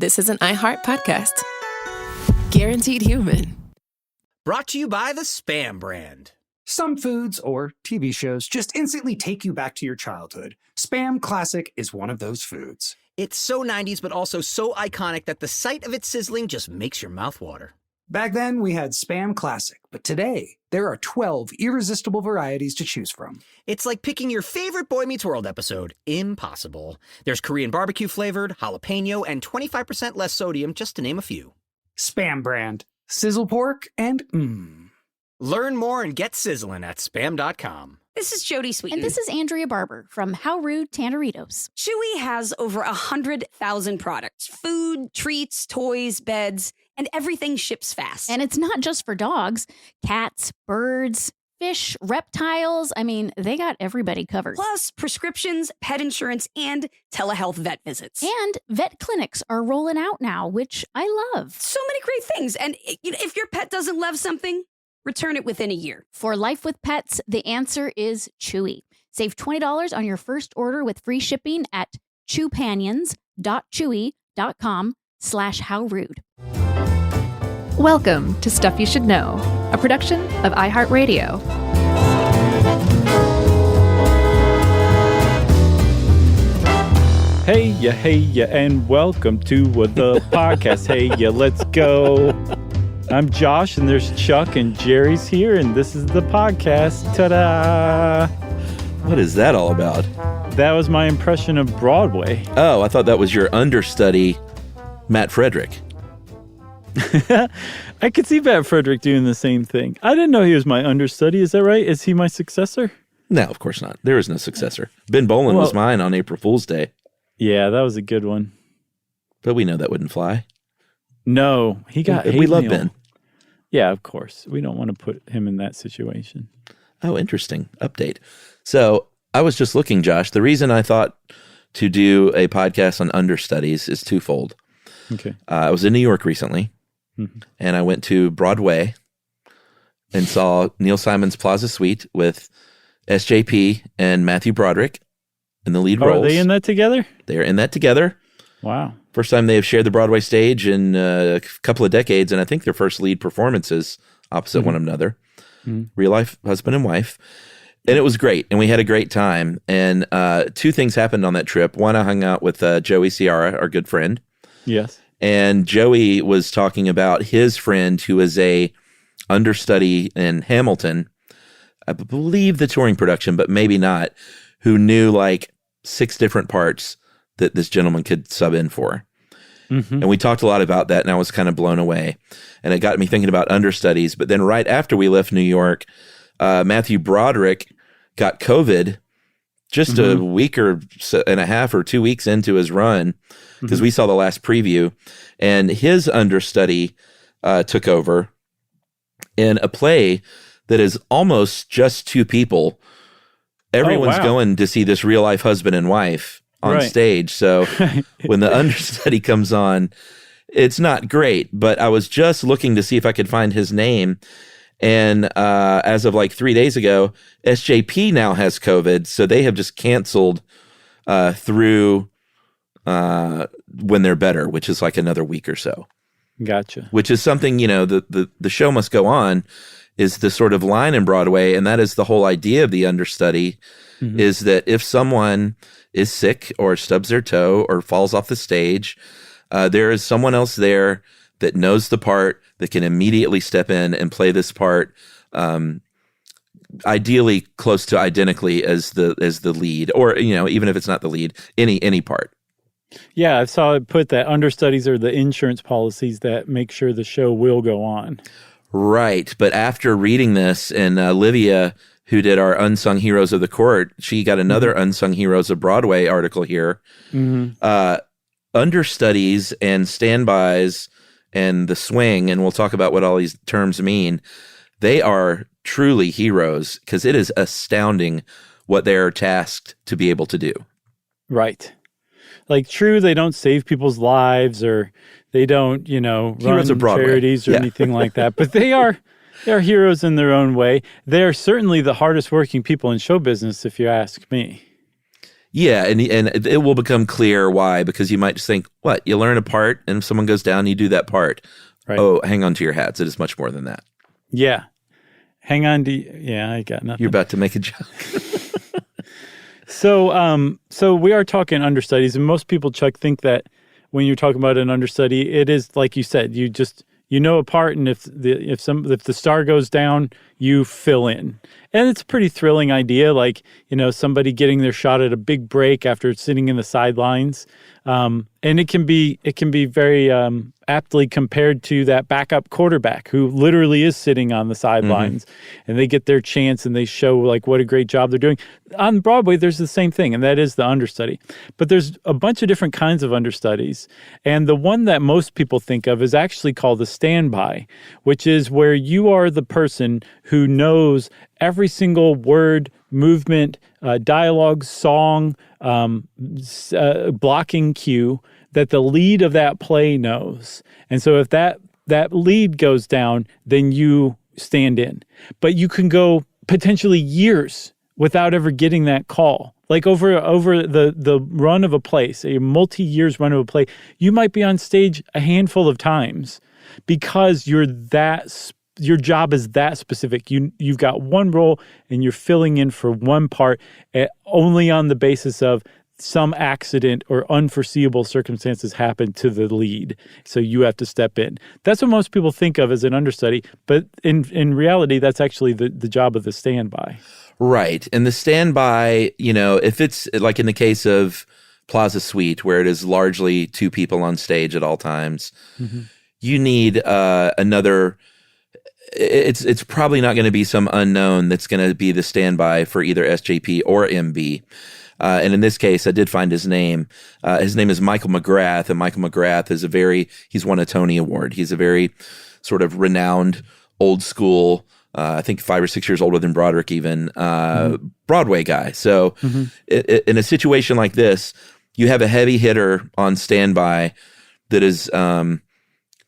this is an iHeart podcast. Guaranteed human. Brought to you by the Spam brand. Some foods or TV shows just instantly take you back to your childhood. Spam Classic is one of those foods. It's so 90s, but also so iconic that the sight of it sizzling just makes your mouth water. Back then, we had Spam Classic, but today, there are 12 irresistible varieties to choose from. It's like picking your favorite Boy Meets World episode. Impossible. There's Korean barbecue flavored, jalapeno, and 25% less sodium, just to name a few. Spam brand. Sizzle pork and Learn more and get sizzling at spam.com. This is Jody Sweeten. And this is Andrea Barber from How Rude Tanneritos. Chewy has over 100,000 products. Food, treats, toys, beds, and everything ships fast. And it's not just for dogs. Cats, birds, fish, reptiles. I mean, they got everybody covered. Plus, prescriptions, pet insurance, and telehealth vet visits. And vet clinics are rolling out now, which I love. So many great things. And if your pet doesn't love something, return it within a year. For life with pets, the answer is Chewy. Save $20 on your first order with free shipping at chewpanions.chewy.com/howrude. Welcome to Stuff You Should Know, a production of iHeartRadio. Hey ya, and welcome to the podcast. Hey ya, let's go. I'm Josh, and there's Chuck, and Jerry's here, and this is the podcast. Ta-da! What is that all about? That was my impression of Broadway. Oh, I thought that was your understudy, Matt Frederick. I could see Matt Frederick doing the same thing. I didn't know he was my understudy. Is that right? Is he my successor? No, of course not. There is no successor. Ben Bolin was mine on April Fool's Day. Yeah, that was a good one. But we know that wouldn't fly. No, he got hate We love mail. Ben. Yeah, of course. We don't want to put him in that situation. Oh, interesting. Update. So I was just looking, Josh. The reason I thought to do a podcast on understudies is twofold. Okay. I was in New York recently, and I went to Broadway and saw Neil Simon's Plaza Suite with SJP and Matthew Broderick in the lead roles. Are they in that together? They're in that together. Wow. First time they have shared the Broadway stage in a couple of decades, and I think their first lead performances opposite one another. Real life husband and wife. And it was great, and we had a great time. And two things happened on that trip. One, I hung out with Joey Ciara, our good friend. Yes. And Joey was talking about his friend who is a understudy in Hamilton, I believe the touring production, but maybe not, who knew like 6 different parts that this gentleman could sub in for. And we talked a lot about that, and I was kind of blown away. And it got me thinking about understudies. But then right after we left New York, Matthew Broderick got COVID just a week and a half or 2 weeks into his run, because we saw the last preview. And his understudy took over in a play that is almost just 2 people. Everyone's going to see this real life husband and wife on stage. So when the understudy comes on, it's not great, but I was just looking to see if I could find his name. And as of like 3 days ago, SJP now has COVID. So they have just canceled through when they're better, which is like another week or so. Gotcha. Which is something, you know, the show must go on is the sort of line in Broadway. And that is the whole idea of the understudy is that if someone is sick or stubs their toe or falls off the stage, there is someone else there that knows the part, that can immediately step in and play this part, ideally close to identically as the lead, or, you know, even if it's not the lead, any part. Yeah, I saw it put that understudies are the insurance policies that make sure the show will go on. Right. But after reading this, and Olivia, who did our Unsung Heroes of the Court, she got another Unsung Heroes of Broadway article here. Understudies and standbys and the swing, and we'll talk about what all these terms mean, they are truly heroes, because it is astounding what they're tasked to be able to do. Right. Like, true, they don't save people's lives, or they don't, you know, Heroes run of Broadway. charities or anything like that. But they are heroes in their own way. They are certainly the hardest working people in show business, if you ask me. Yeah, and it will become clear why, because you might just think, what, you learn a part, and if someone goes down, you do that part. Right. Oh, hang on to your hats. It is much more than that. Yeah. Hang on to, yeah, I got nothing. You're about to make a joke. So we are talking understudies, and most people, Chuck, think that when you're talking about an understudy, it is like you said, you know a part, and if the star goes down, you fill in. And it's a pretty thrilling idea, like, somebody getting their shot at a big break after sitting in the sidelines. And it can be very aptly compared to that backup quarterback who literally is sitting on the sidelines, and they get their chance and they show like what a great job they're doing. On Broadway, there's the same thing, and that is the understudy. But there's a bunch of different kinds of understudies, and the one that most people think of is actually called a standby, which is where you are the person who knows every single word, movement, dialogue, song, blocking cue that the lead of that play knows. And so if that lead goes down, then you stand in. But you can go potentially years without ever getting that call. Like over the run of a play, say a multi-years run of a play, you might be on stage a handful of times because your job is that specific. You've got one role and you're filling in for one part only on the basis of some accident or unforeseeable circumstances happen to the lead. So you have to step in. That's what most people think of as an understudy. But in reality, that's actually the job of the standby. Right. And the standby, if it's like in the case of Plaza Suite, where it is largely two people on stage at all times, you need another. It's probably not going to be some unknown that's going to be the standby for either SJP or MB. And in this case, I did find his name. His name is Michael McGrath, and Michael McGrath is he's won a Tony Award. He's a very sort of renowned, old school, I think 5 or 6 years older than Broderick even, Broadway guy. So in a situation like this, you have a heavy hitter on standby that is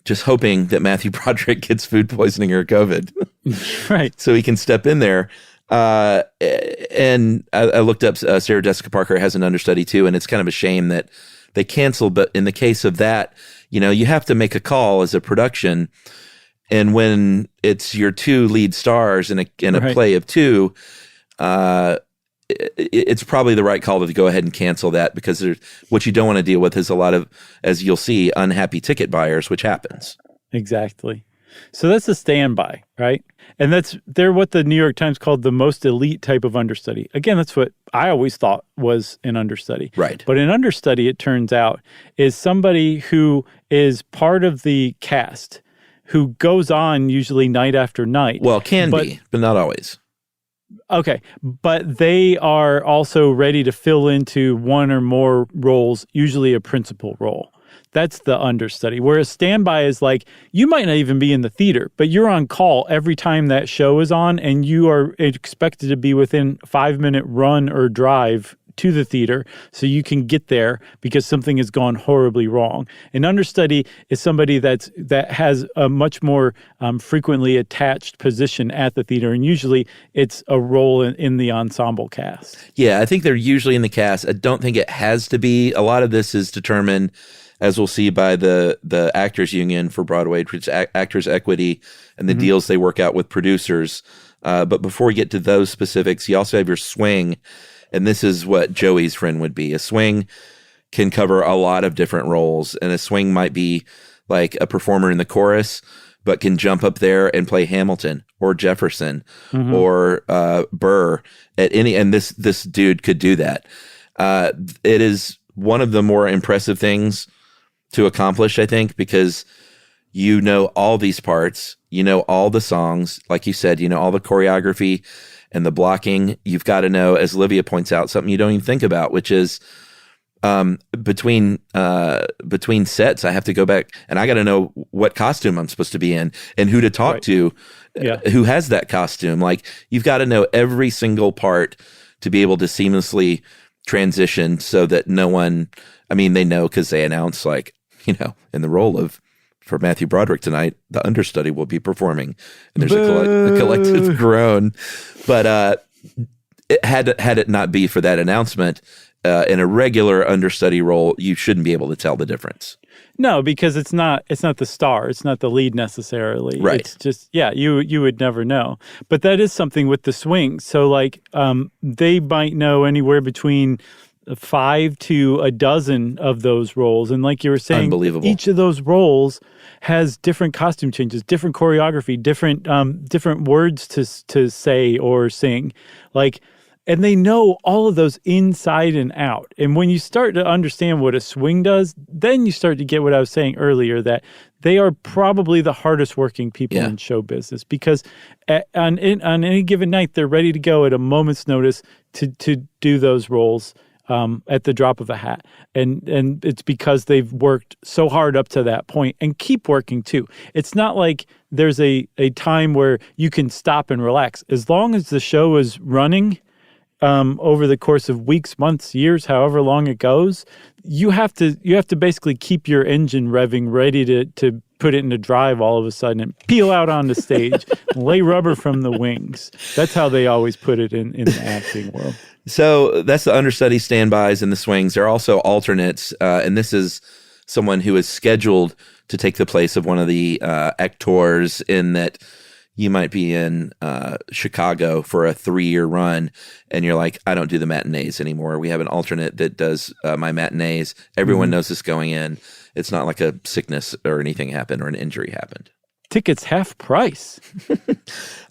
just hoping that Matthew Broderick gets food poisoning or COVID. Right. So he can step in there. And I looked up Sarah Jessica Parker has an understudy too, and it's kind of a shame that they canceled. But in the case of that, you have to make a call as a production, and when it's your two lead stars in a play of two, it's probably the right call to go ahead and cancel that, because what you don't want to deal with is a lot of, as you'll see, unhappy ticket buyers, which happens. Exactly. So that's the standby, right? And they're what the New York Times called the most elite type of understudy. Again, that's what I always thought was an understudy. Right. But an understudy, it turns out, is somebody who is part of the cast, who goes on usually night after night. Well, can be, but not always. Okay. But they are also ready to fill into one or more roles, usually a principal role. That's the understudy. Whereas standby is like, you might not even be in the theater, but you're on call every time that show is on, and you are expected to be within 5-minute run or drive to the theater so you can get there because something has gone horribly wrong. An understudy is somebody that has a much more frequently attached position at the theater, and usually it's a role in the ensemble cast. Yeah, I think they're usually in the cast. I don't think it has to be. A lot of this is determined, as we'll see, by the Actors Union for Broadway, which is Actors Equity, and the deals they work out with producers. But before we get to those specifics, you also have your swing, and this is what Joey's friend would be. A swing can cover a lot of different roles, and a swing might be like a performer in the chorus, but can jump up there and play Hamilton or Jefferson or Burr at any. And this dude could do that. It is one of the more impressive things to accomplish, I think, because all these parts, all the songs, like you said, all the choreography and the blocking. You've got to know, as Olivia points out, something you don't even think about, which is between sets, I have to go back and I got to know what costume I'm supposed to be in and who to talk to, who has that costume. Like, you've got to know every single part to be able to seamlessly transition so that no one, they know because they announce, like, in the role for Matthew Broderick tonight, the understudy will be performing, and there's a collective groan. But had it not be for that announcement, in a regular understudy role, you shouldn't be able to tell the difference. No, because it's not the star. It's not the lead necessarily. Right. It's just, you would never know. But that is something with the swings. So like they might know anywhere between 5 to a dozen of those roles. And like you were saying, Unbelievable. Each of those roles has different costume changes, different choreography, different words to say or sing. And they know all of those inside and out. And when you start to understand what a swing does, then you start to get what I was saying earlier, that they are probably the hardest working people in show business, because on any given night, they're ready to go at a moment's notice to do those roles at the drop of a hat. And it's because they've worked so hard up to that point and keep working too. It's not like there's a time where you can stop and relax. As long as the show is running, over the course of weeks, months, years, however long it goes, you have to basically keep your engine revving, ready to put it into drive all of a sudden and peel out on the stage, lay rubber from the wings. That's how they always put it in the acting world. So that's the understudy, standbys, and the swings. There are also alternates, and this is someone who is scheduled to take the place of one of the actors, in that you might be in Chicago for a 3-year run, and you're like, I don't do the matinees anymore. We have an alternate that does my matinees. Everyone knows this going in. It's not like a sickness or anything happened or an injury happened. Tickets half price.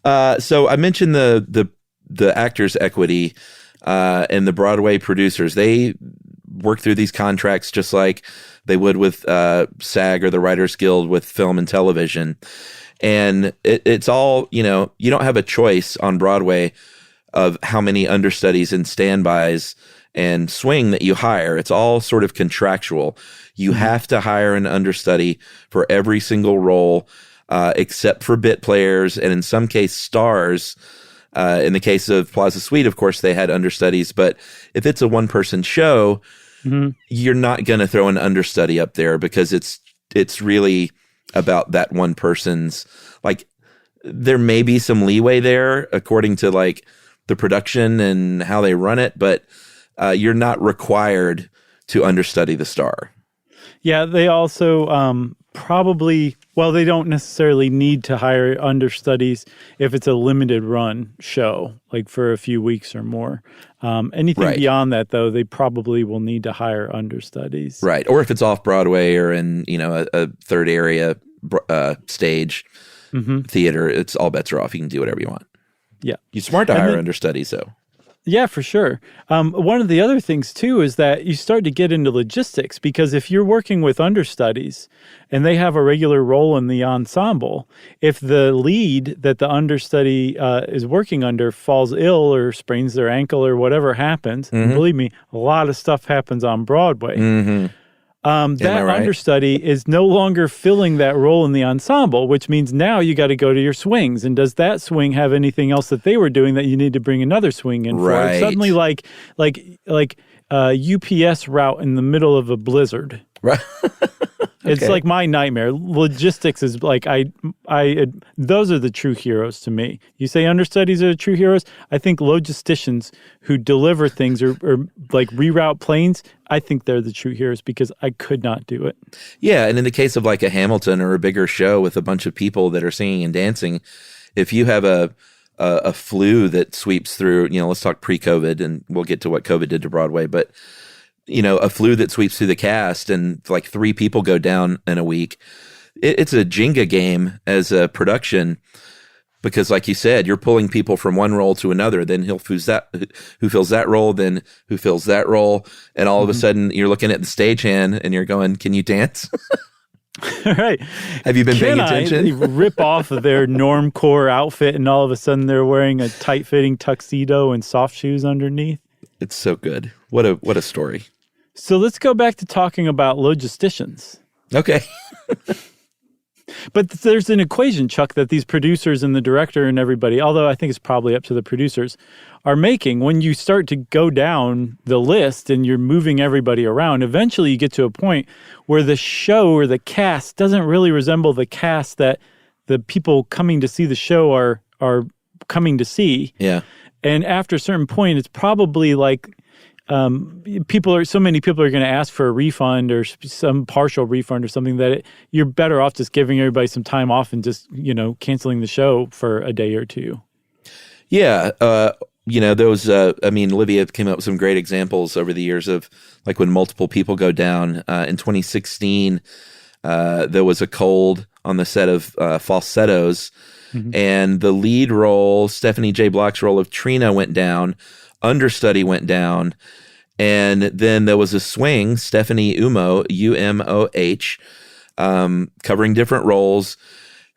So I mentioned the Actors Equity and the Broadway producers. They work through these contracts just like they would with SAG or the Writers Guild with film and television. And it's all, you don't have a choice on Broadway of how many understudies and standbys and swing that you hire. It's all sort of contractual. You have to hire an understudy for every single role, except for bit players and in some case stars. In the case of Plaza Suite, of course, they had understudies. But if it's a one-person show, you're not going to throw an understudy up there, because it's really about that one person's, there may be some leeway there according to the production and how they run it, but you're not required to understudy the star. Yeah, they also they don't necessarily need to hire understudies if it's a limited run show, like for a few weeks or more. Anything beyond that, though, they probably will need to hire understudies. Right. Or if it's off Broadway or in, a third area stage theater, it's all bets are off. You can do whatever you want. Yeah. You're smart to hire understudies, though. Yeah, for sure. One of the other things, too, is that you start to get into logistics, because if you're working with understudies and they have a regular role in the ensemble, if the lead that the understudy is working under falls ill or sprains their ankle or whatever happens, and believe me, a lot of stuff happens on Broadway. That understudy is no longer filling that role in the ensemble, which means now you got to go to your swings. And does that swing have anything else that they were doing that you need to bring another swing in for? It's suddenly like UPS route in the middle of a blizzard. Right. It's like my nightmare. Logistics is those are the true heroes to me. You say understudies are the true heroes. I think logisticians who deliver things or reroute planes, I think they're the true heroes, because I could not do it. Yeah, and in the case of a Hamilton or a bigger show with a bunch of people that are singing and dancing, if you have a flu that sweeps through, let's talk pre-COVID, and we'll get to what COVID did to Broadway, but a flu that sweeps through the cast and 3 people go down in a week, it's a Jenga game as a production, because like you said, you're pulling people from one role to another, then who fills that role, then who fills that role, and all of a sudden you're looking at the stagehand and you're going, can you dance? Right. Have you been paying attention? They rip off of their normcore outfit and all of a sudden they're wearing a tight-fitting tuxedo and soft shoes underneath. It's so good. What a story. So let's go back to talking about logisticians. Okay. But there's an equation, Chuck, that these producers and the director and everybody, although I think it's probably up to the producers, are making. When you start to go down the list and you're moving everybody around, eventually you get to a point where the show or the cast doesn't really resemble the cast that the people coming to see the show are coming to see. Yeah. And after a certain point, it's probably like so many people are going to ask for a refund or some partial refund or something that you're better off just giving everybody some time off and just, canceling the show for a day or two. Yeah. Those, Olivia came up with some great examples over the years of like when multiple people go down. In 2016, there was a cold on the set of Falsettos, and the lead role, Stephanie J. Block's role of Trina, went down. Understudy went down. And then there was a swing, Stephanie Umoh, U-M-O-H, covering different roles.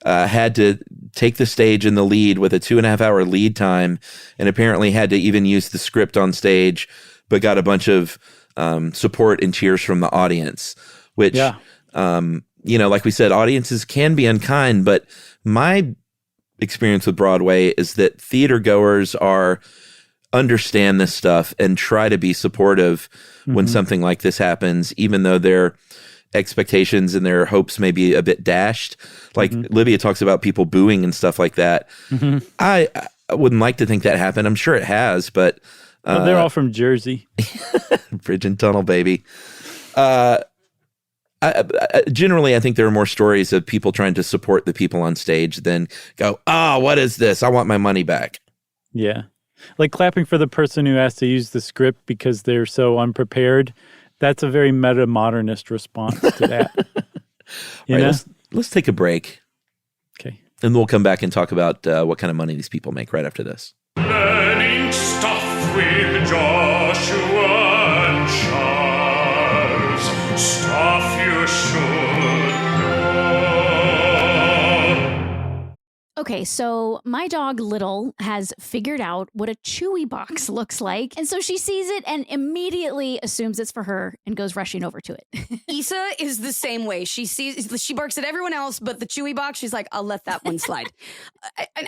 Had to take the stage in the lead with a 2.5-hour lead time, and apparently had to even use the script on stage, but got a bunch of support and cheers from the audience, which, like we said, audiences can be unkind, but my experience with Broadway is that theater goers understand this stuff and try to be supportive when something like this happens, even though their expectations and their hopes may be a bit dashed. Like Livia talks about people booing and stuff like that. I wouldn't like to think that happened. I'm sure it has, but they're all from Jersey. Bridge and tunnel, baby. Generally, I think there are more stories of people trying to support the people on stage than go, what is this? I want my money back. Yeah. Like clapping for the person who has to use the script because they're so unprepared. That's a very meta-modernist response to that. All right, let's take a break. Okay. And we'll come back and talk about what kind of money these people make right after this. Learning stuff with Joshua and Charles. Stuff you should know. Okay, so my dog Little has figured out what a Chewy box looks like. And so she sees it and immediately assumes it's for her and goes rushing over to it. Issa is the same way. She barks at everyone else, but the Chewy box, she's like, I'll let that one slide.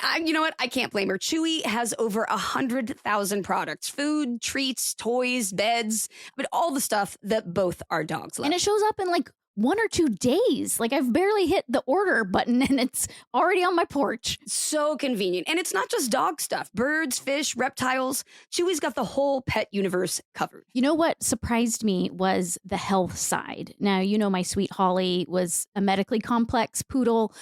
And you know what? I can't blame her. Chewy has over 100,000 products: food, treats, toys, beds, but all the stuff that both our dogs love. And it shows up in like 1 or 2 days. Like I've barely hit the order button and it's already on my porch. So convenient. And it's not just dog stuff. Birds, fish, reptiles. Chewy's got the whole pet universe covered. You know what surprised me was the health side. Now, my sweet Holly was a medically complex poodle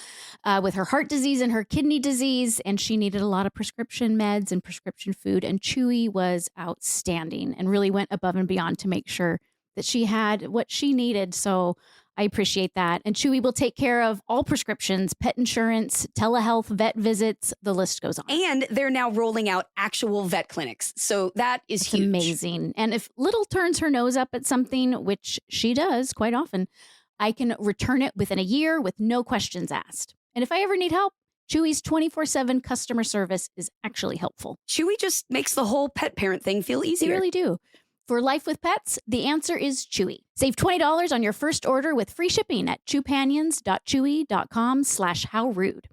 with her heart disease and her kidney disease, and she needed a lot of prescription meds and prescription food. And Chewy was outstanding and really went above and beyond to make sure that she had what she needed. So I appreciate that. And Chewy will take care of all prescriptions, pet insurance, telehealth, vet visits. The list goes on. And they're now rolling out actual vet clinics. So that is huge. Amazing. And if Little turns her nose up at something, which she does quite often, I can return it within a year with no questions asked. And if I ever need help, Chewy's 24/7 customer service is actually helpful. Chewy just makes the whole pet parent thing feel easier. They really do. For life with pets, the answer is Chewy. Save $20 on your first order with free shipping at chewpanions.chewy.com/howrude.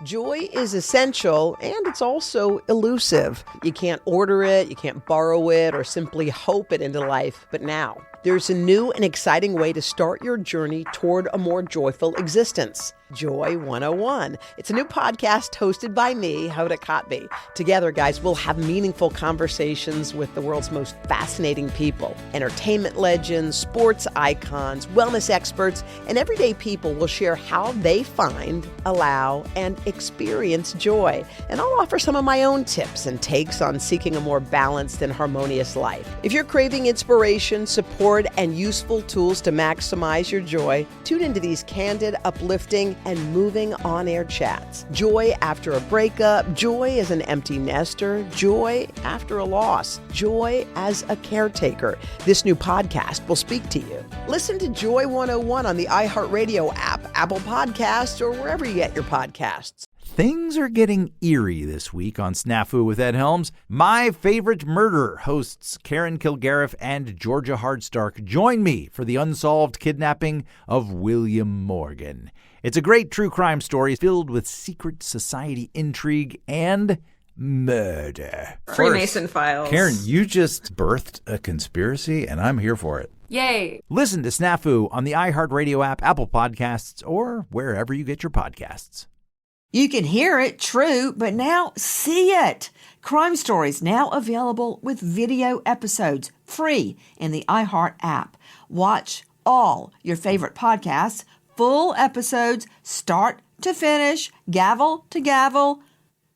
Joy is essential, and it's also elusive. You can't order it, you can't borrow it, or simply hope it into life. But now, there's a new and exciting way to start your journey toward a more joyful existence. Joy 101. It's a new podcast hosted by me, Hoda Kotb. Together, guys, we'll have meaningful conversations with the world's most fascinating people. Entertainment legends, sports icons, wellness experts, and everyday people will share how they find, allow, and experience joy. And I'll offer some of my own tips and takes on seeking a more balanced and harmonious life. If you're craving inspiration, support, and useful tools to maximize your joy, tune into these candid, uplifting, and moving on-air chats. Joy after a breakup, joy as an empty nester, joy after a loss, joy as a caretaker. This new podcast will speak to you. Listen to Joy 101 on the iHeartRadio app, Apple Podcasts, or wherever you get your podcasts. Things are getting eerie this week on Snafu with Ed Helms. My Favorite Murder hosts Karen Kilgariff and Georgia Hardstark join me for the unsolved kidnapping of William Morgan. It's a great true crime story filled with secret society intrigue and murder. Freemason files. Karen, you just birthed a conspiracy, and I'm here for it. Yay. Listen to Snafu on the iHeartRadio app, Apple Podcasts, or wherever you get your podcasts. You can hear it, true, but now see it. Crime Stories now available with video episodes, free in the iHeart app. Watch all your favorite podcasts, full episodes, start to finish, gavel to gavel,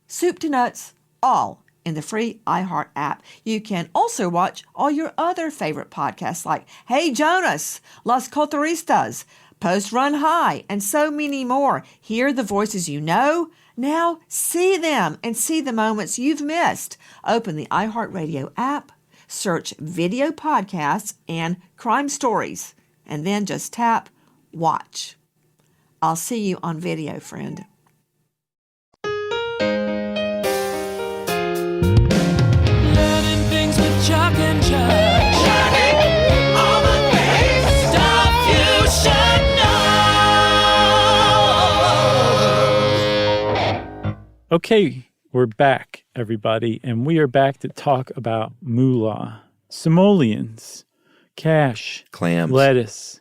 soup to nuts, all in the free iHeart app. You can also watch all your other favorite podcasts like Hey Jonas, Las Culturistas, Post Run High, and so many more. Hear the voices you know. Now see them and see the moments you've missed. Open the iHeartRadio app, search video podcasts and crime stories, and then just tap watch. I'll see you on video, friend. Learning things with Chuck and Chuck. All the things stuff you should know. Okay, we're back, everybody, and we are back to talk about moolah, simoleons, cash, clams, lettuce,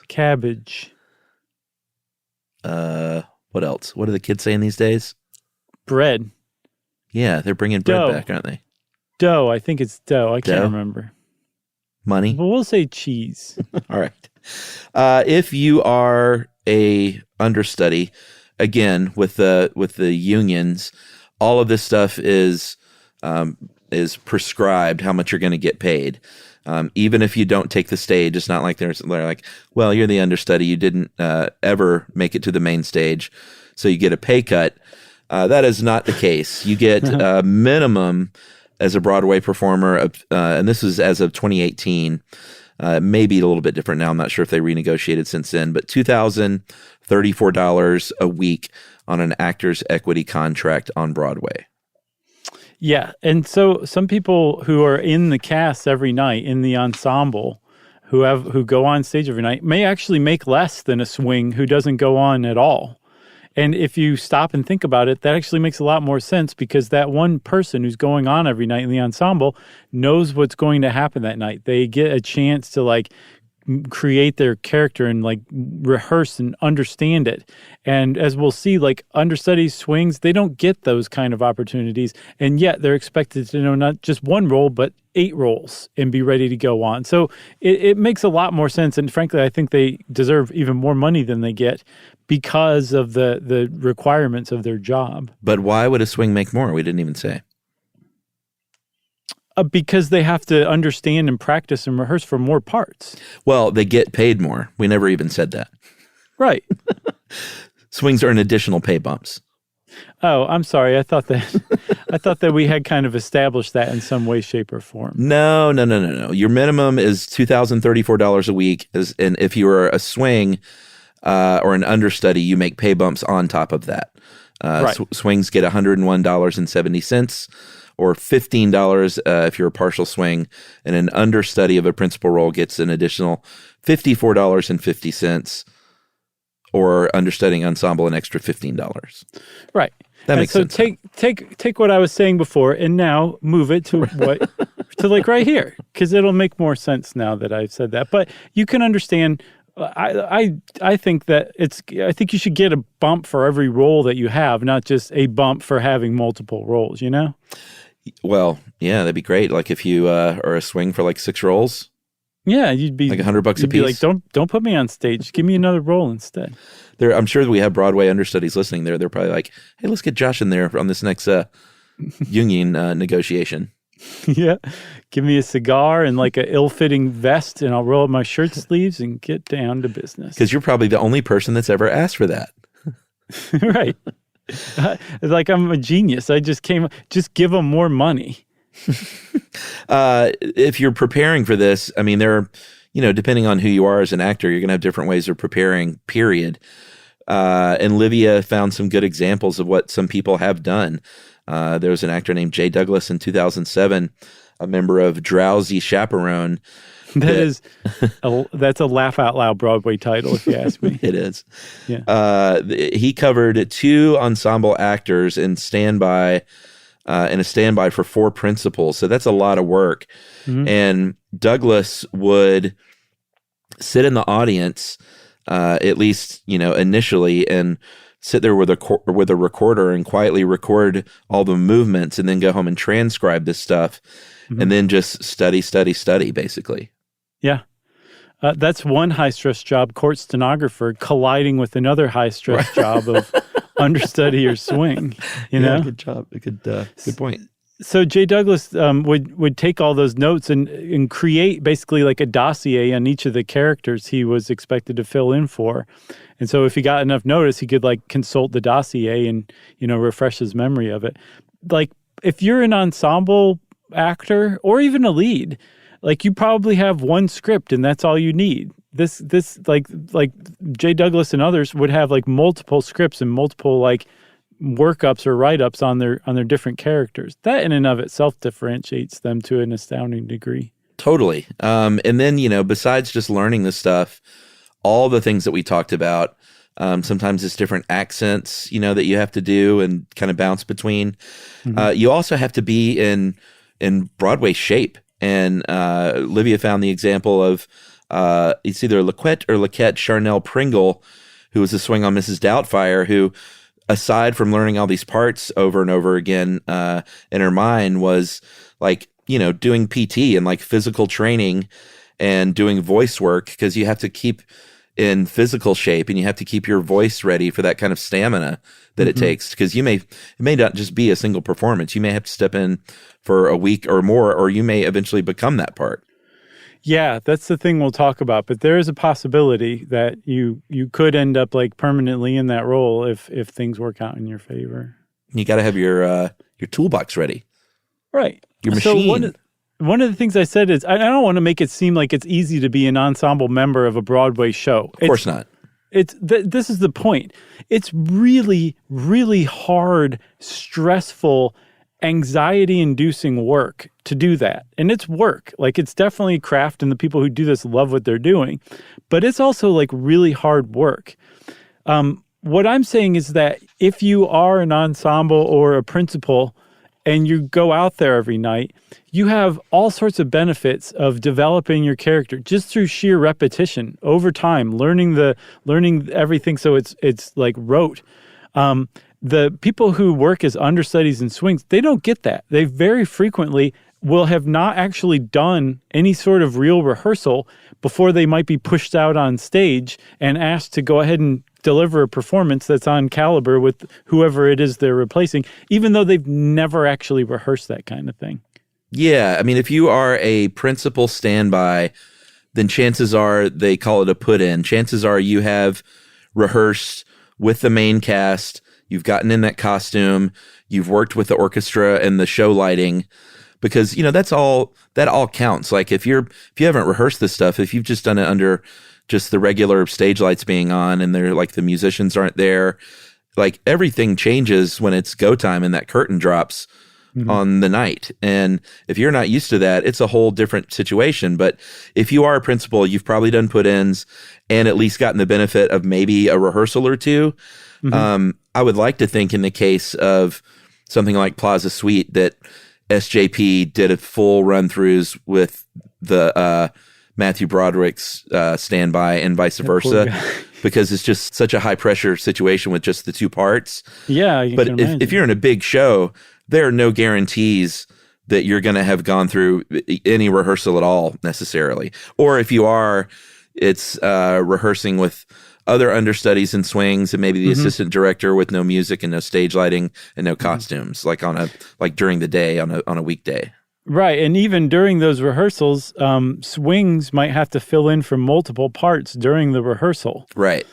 cabbage. What else? What are the kids saying these days? Bread. Yeah, they're bringing bread Dough. back, aren't they? Dough. I think it's dough. I can't Dough? remember. Money? But we'll say cheese. All right. If you are a understudy, again with the unions, all of this stuff is prescribed how much you're going to get paid. Even if you don't take the stage, it's not like they're like, well, you're the understudy, you didn't ever make it to the main stage, so you get a pay cut. That is not the case. You get a minimum as a Broadway performer, and this is as of 2018. Maybe a little bit different now. I'm not sure if they renegotiated since then, but $2,034 a week on an actor's equity contract on Broadway. Yeah, and so some people who are in the cast every night, in the ensemble, who go on stage every night, may actually make less than a swing who doesn't go on at all. And if you stop and think about it, that actually makes a lot more sense, because that one person who's going on every night in the ensemble knows what's going to happen that night. They get a chance to like create their character and like rehearse and understand it. And as we'll see, like understudies, swings, they don't get those kind of opportunities. And yet they're expected to know not just one role, but 8 roles and be ready to go on. So it makes a lot more sense. And frankly, I think they deserve even more money than they get because of the requirements of their job. But why would a swing make more? We didn't even say. Because they have to understand and practice and rehearse for more parts. Well, they get paid more. We never even said that. Right. Swings are an additional pay bumps. Oh, I'm sorry. I thought that we had kind of established that in some way, shape, or form. No. Your minimum is $2,034 a week, and if you are a swing or an understudy, you make pay bumps on top of that. Right. Swings get $101.70. Or $15 if you're a partial swing, and an understudy of a principal role gets an additional $54.50, or understudying ensemble an extra $15. Right. That makes sense. So take what I was saying before and now move it to what to like right here, because it'll make more sense now that I've said that. But you can understand. I think that I think you should get a bump for every role that you have, not just a bump for having multiple roles. You know. Well, yeah, that'd be great. Like if you are a swing for like 6 roles. Yeah, you'd be like $100 a piece. You'd be like, don't put me on stage. Give me another role instead. I'm sure that we have Broadway understudies listening there. They're probably like, hey, let's get Josh in there on this next union negotiation. Yeah, give me a cigar and like a ill-fitting vest, and I'll roll up my shirt sleeves and get down to business. Because you're probably the only person that's ever asked for that. Right. Like I'm a genius. I just give them more money. If you're preparing for this, I mean, there are, depending on who you are as an actor, you're going to have different ways of preparing, period. And Livia found some good examples of what some people have done. There was an actor named Jay Douglas in 2007, a member of Drowsy Chaperone. That's a laugh out loud Broadway title, if you ask me. It is. Yeah. He covered 2 ensemble actors in a standby for 4 principals. So that's a lot of work. Mm-hmm. And Douglas would sit in the audience, at least, initially, and sit there with a recorder and quietly record all the movements and then go home and transcribe this stuff and then just study, basically. Yeah. That's one high-stress job, court stenographer, colliding with another high-stress job of understudy or swing. You know, good job, good point. So Jay Douglas would take all those notes and create basically like a dossier on each of the characters he was expected to fill in for. And so if he got enough notice, he could like consult the dossier and, refresh his memory of it. Like if you're an ensemble actor or even a lead, like you probably have one script and that's all you need. This like Jay Douglas and others would have like multiple scripts and multiple like workups or write-ups on their different characters. That in and of itself differentiates them to an astounding degree. Totally. And then, besides just learning this stuff, all the things that we talked about, sometimes it's different accents, that you have to do and kind of bounce between. You also have to be in Broadway shape. And Livia found the example of it's either Laquette or Laquette Charnel Pringle, who was a swing on Mrs. Doubtfire, who, aside from learning all these parts over and over again in her mind, was like, doing PT and like physical training and doing voice work, because you have to keep in physical shape and you have to keep your voice ready for that kind of stamina that it takes, because it may not just be a single performance. You may have to step in for a week or more, or you may eventually become that part. Yeah, that's the thing we'll talk about. But there is a possibility that you could end up like permanently in that role if things work out in your favor. You got to have your toolbox ready, right? Your machine. So one of the things I said is I don't want to make it seem like it's easy to be an ensemble member of a Broadway show. Of course not. This is the point. It's really, really hard, stressful, anxiety-inducing work to do that. And it's work. Like, it's definitely craft, and the people who do this love what they're doing. But it's also, like, really hard work. What I'm saying is that if you are an ensemble or a principal and you go out there every night, you have all sorts of benefits of developing your character just through sheer repetition over time, learning everything so it's like rote. The people who work as understudies and swings, they don't get that. They very frequently will have not actually done any sort of real rehearsal before they might be pushed out on stage and asked to go ahead and deliver a performance that's on caliber with whoever it is they're replacing, even though they've never actually rehearsed that kind of thing. Yeah, I mean, if you are a principal standby, then chances are they call it a put-in. Chances are you have rehearsed with the main cast, you've gotten in that costume, you've worked with the orchestra and the show lighting, because that all counts. Like if you haven't rehearsed this stuff, if you've just done it under just the regular stage lights being on and they're like the musicians aren't there, like everything changes when it's go time and that curtain drops on the night. And if you're not used to that, it's a whole different situation. But if you are a principal, you've probably done put-ins and at least gotten the benefit of maybe a rehearsal or two. I would like to think in the case of something like Plaza Suite that SJP did a full run-throughs with the Matthew Broderick's standby and vice versa, because it's just such a high-pressure situation with just the two parts. Yeah, but if you're in a big show, there are no guarantees that you're going to have gone through any rehearsal at all necessarily. Or if you are, it's rehearsing with other understudies and swings and maybe the assistant director with no music and no stage lighting and no costumes, like during the day on a weekday. Right. And even during those rehearsals, swings might have to fill in for multiple parts during the rehearsal. Right.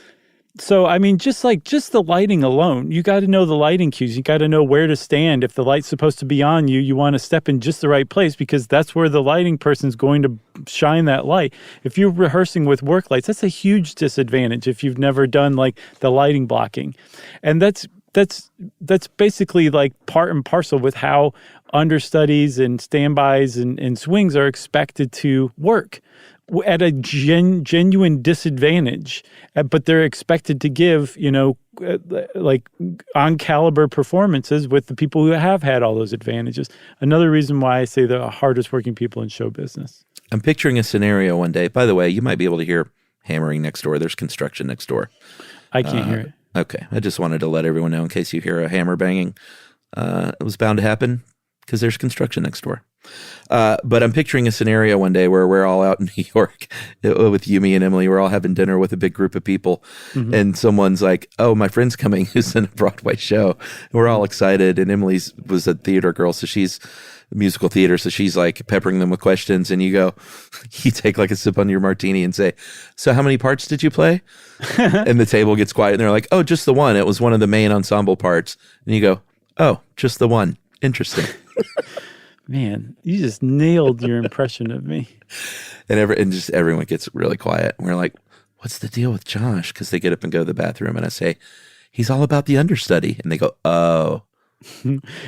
So, I mean, just the lighting alone, you got to know the lighting cues. You got to know where to stand. If the light's supposed to be on you, you want to step in just the right place because that's where the lighting person's going to shine that light. If you're rehearsing with work lights, that's a huge disadvantage if you've never done like the lighting blocking. And that's basically like part and parcel with how understudies and standbys and swings are expected to work at a genuine disadvantage, but they're expected to give, like on caliber performances with the people who have had all those advantages. Another reason why I say the hardest working people in show business. I'm picturing a scenario one day. By the way, you might be able to hear hammering next door. There's construction next door. I can't hear it. Okay. I just wanted to let everyone know in case you hear a hammer banging. It was bound to happen because there's construction next door. But I'm picturing a scenario one day where we're all out in New York with you, me, and Emily. We're all having dinner with a big group of people. And someone's like, oh, my friend's coming who's in a Broadway show. And we're all excited. And Emily's was a theater girl, so she's musical theater. So she's like peppering them with questions. And you take like a sip on your martini and say, so how many parts did you play? And the table gets quiet. And they're like, oh, just the one. It was one of the main ensemble parts. And you go, oh, just the one. Interesting. Man, you just nailed your impression of me. And just everyone gets really quiet. And we're like, what's the deal with Josh? Because they get up and go to the bathroom. And I say, he's all about the understudy. And they go, oh.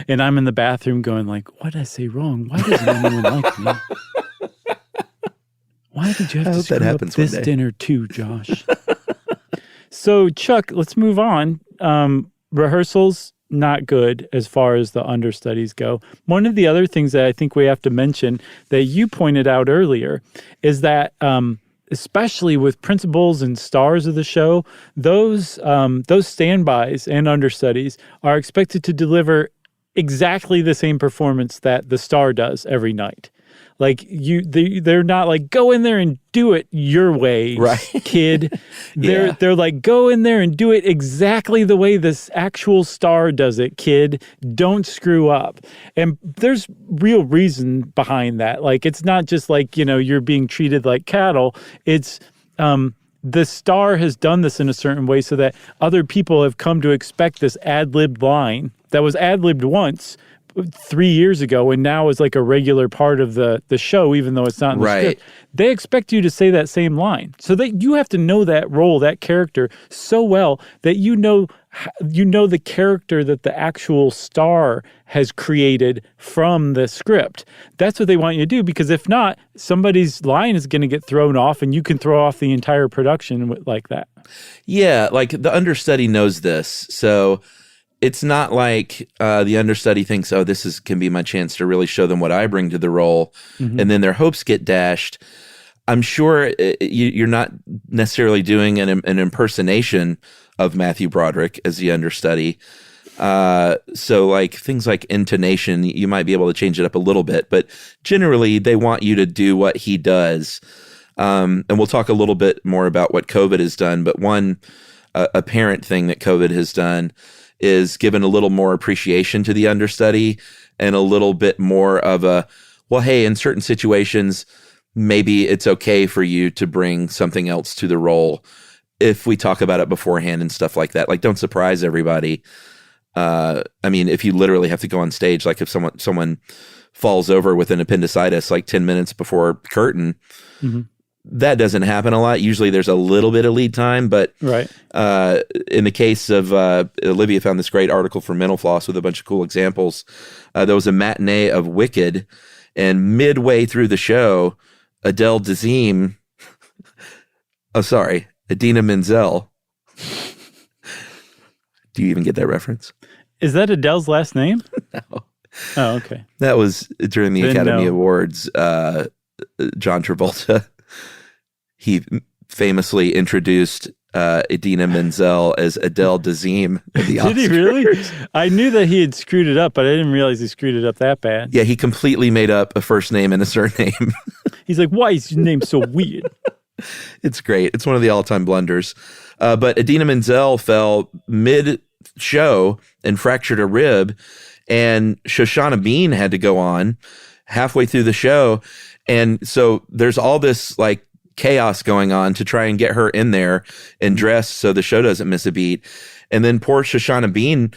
And I'm in the bathroom going like, what did I say wrong? Why doesn't anyone like me? Why did you have to screw up this dinner too, Josh? So, Chuck, let's move on. Rehearsals, not good as far as the understudies go. One of the other things that I think we have to mention that you pointed out earlier is that especially with principals and stars of the show, those standbys and understudies are expected to deliver exactly the same performance that the star does every night. Like they're not like, go in there and do it your way, right, kid. They're like, go in there and do it exactly the way this actual star does it, kid. Don't screw up. And there's real reason behind that. Like, it's not just like, you're being treated like cattle. It's the star has done this in a certain way so that other people have come to expect this ad-libbed line that was ad-libbed once 3 years ago and now is like a regular part of the show, even though it's not in the script. They expect you to say that same line. So that you have to know that role, that character so well that you know the character that the actual star has created from the script. That's what they want you to do, because if not, somebody's line is going to get thrown off and you can throw off the entire production like that. Yeah, like the understudy knows this. So it's not like the understudy thinks, oh, can be my chance to really show them what I bring to the role, and then their hopes get dashed. I'm sure you're not necessarily doing an impersonation of Matthew Broderick as the understudy. So like things like intonation, you might be able to change it up a little bit, but generally they want you to do what he does. And we'll talk a little bit more about what COVID has done, but one apparent thing that COVID has done is given a little more appreciation to the understudy and a little bit more of a, well, hey, in certain situations, maybe it's okay for you to bring something else to the role if we talk about it beforehand and stuff like that. Like, don't surprise everybody. I mean, if you literally have to go on stage, like if someone falls over with an appendicitis like 10 minutes before curtain, that doesn't happen a lot. Usually there's a little bit of lead time, but in the case of Olivia found this great article from Mental Floss with a bunch of cool examples. There was a matinee of Wicked, and midway through the show, Idina Menzel. Do you even get that reference? Is that Adele's last name? No. Oh, okay. That was during the Academy Awards. John Travolta, he famously introduced Idina Menzel as Adele Dazeem at the Oscars. Did he really? I knew that he had screwed it up, but I didn't realize he screwed it up that bad. Yeah, he completely made up a first name and a surname. He's like, why is your name so weird? It's great. It's one of the all-time blunders. But Idina Menzel fell mid-show and fractured a rib, and Shoshana Bean had to go on halfway through the show. And so there's all this like chaos going on to try and get her in there and dressed so the show doesn't miss a beat. And then poor Shoshana Bean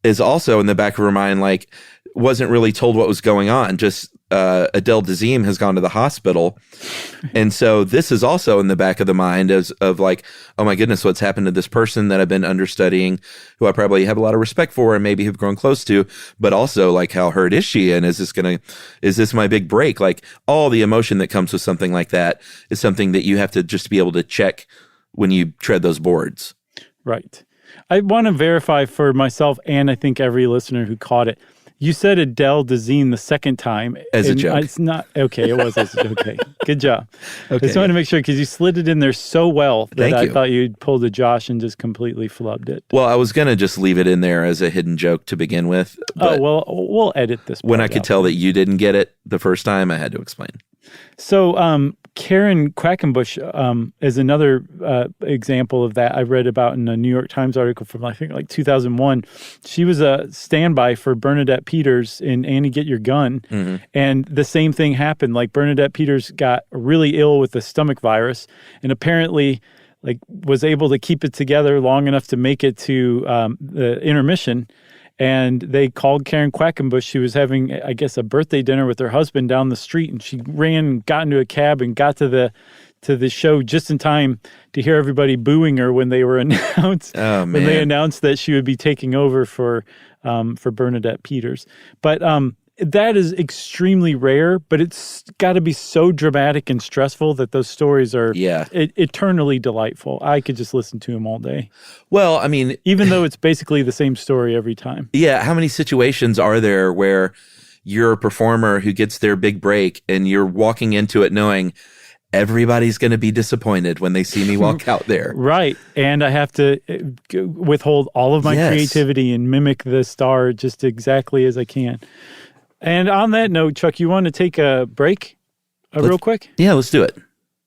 is also in the back of her mind, like, wasn't really told what was going on. Just Adele Dazeem has gone to the hospital. And so this is also in the back of the mind of like, oh my goodness, what's happened to this person that I've been understudying, who I probably have a lot of respect for and maybe have grown close to, but also like, how hurt is she? And is this my big break? Like, all the emotion that comes with something like that is something that you have to just be able to check when you tread those boards. Right. I want to verify for myself, and I think every listener who caught it, You said Adele Dazeem the second time. As a joke. It's not, okay, it was as a joke. Okay, good job. Okay. I just wanted to make sure because you slid it in there so well that Thank I you. thought you'd pulled a Josh and just completely flubbed it. Well, I was going to just leave it in there as a hidden joke to begin with. But well, we'll edit this. when I part could out. tell that you didn't get it the first time, I had to explain. So, Karen Quackenbush is another example of that I read about in a New York Times article from, I think, like 2001. She was a standby for Bernadette Peters in Annie Get Your Gun. Mm-hmm. And the same thing happened. Like, Bernadette Peters got really ill with the stomach virus and apparently was able to keep it together long enough to make it to the intermission. And they called Karen Quackenbush. She was having, I guess, a birthday dinner with her husband down the street, and she ran, got into a cab, and got to the show just in time to hear everybody booing her when they were announced. Oh, man. When they announced that she would be taking over for Bernadette Peters. But that is extremely rare. But it's got to be so dramatic and stressful that those stories are eternally delightful. I could just listen to them all day. Well, I mean, even though it's basically the same story every time. Yeah. How many situations are there where you're a performer who gets their big break and you're walking into it knowing everybody's going to be disappointed when they see me walk out there? Right. And I have to withhold all of my creativity and mimic the star just exactly as I can. And on that note, Chuck, you want to take a break real quick? Yeah, let's do it.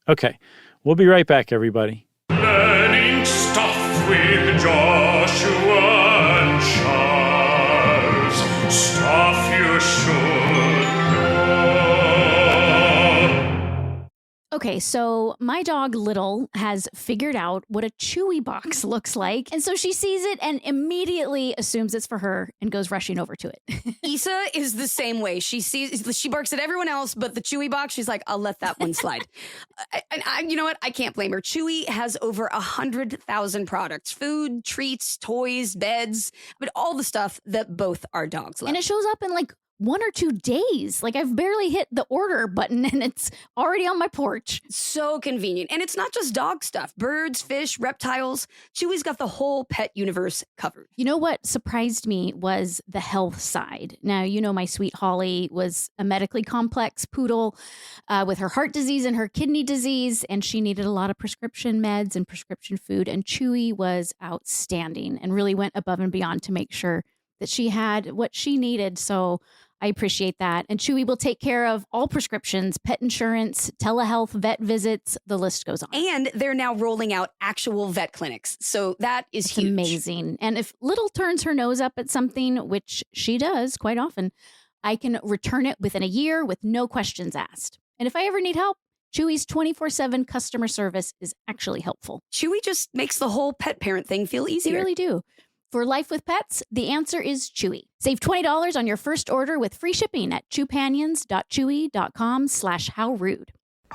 Okay. We'll be right back, everybody. Learning stuff with Joshua and Charles. Stuff you should know. Okay, so my dog Little has figured out what a Chewy box looks like. And so she sees it and immediately assumes it's for her and goes rushing over to it. Issa is the same way. She barks at everyone else, but the Chewy box, she's like, I'll let that one slide. You know what? I can't blame her. Chewy has over 100,000 products: food, treats, toys, beds, but all the stuff that both our dogs love. And it shows up in like 1 or 2 days. Like I've barely hit the order button and it's already on my porch. So convenient. And it's not just dog stuff. Birds, fish, reptiles. Chewy's got the whole pet universe covered. You know what surprised me was the health side. Now, you know, my sweet Holly was a medically complex poodle with her heart disease and her kidney disease, and she needed a lot of prescription meds and prescription food. And Chewy was outstanding and really went above and beyond to make sure that she had what she needed. So I appreciate that. And Chewy will take care of all prescriptions, pet insurance, telehealth, vet visits. The list goes on. And they're now rolling out actual vet clinics. So that is huge. Amazing. And if Little turns her nose up at something, which she does quite often, I can return it within a year with no questions asked. And if I ever need help, Chewy's 24/7 customer service is actually helpful. Chewy just makes the whole pet parent thing feel easier. They really do. For life with pets, the answer is Chewy. Save $20 on your first order with free shipping at chewpanions.chewy.com/howrude.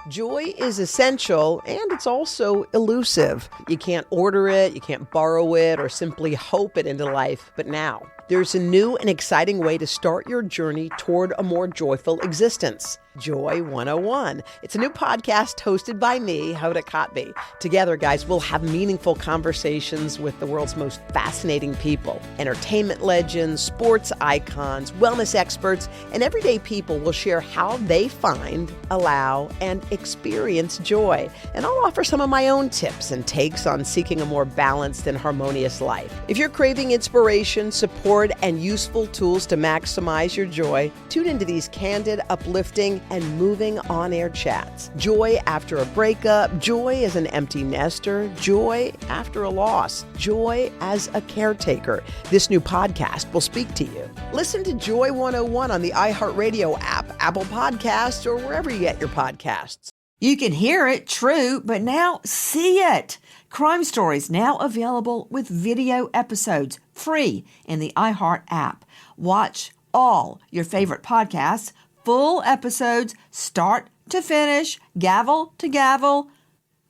Joy is essential, and it's also elusive. You can't order it, you can't borrow it, or simply hope it into life. But now, there's a new and exciting way to start your journey toward a more joyful existence. Joy 101. It's a new podcast hosted by me, Hoda Kotb. Together, guys, we'll have meaningful conversations with the world's most fascinating people. Entertainment legends, sports icons, wellness experts, and everyday people will share how they find, allow, and experience joy. And I'll offer some of my own tips and takes on seeking a more balanced and harmonious life. If you're craving inspiration, support, and useful tools to maximize your joy, tune into these candid, uplifting, and moving on-air chats. Joy after a breakup, joy as an empty nester, joy after a loss, joy as a caretaker. This new podcast will speak to you. Listen to Joy 101 on the iHeartRadio app, Apple Podcasts, or wherever you get your podcasts. You can hear it, true, but now see it. Crime Stories now available with video episodes, free in the iHeart app. Watch all your favorite podcasts, full episodes, start to finish, gavel to gavel,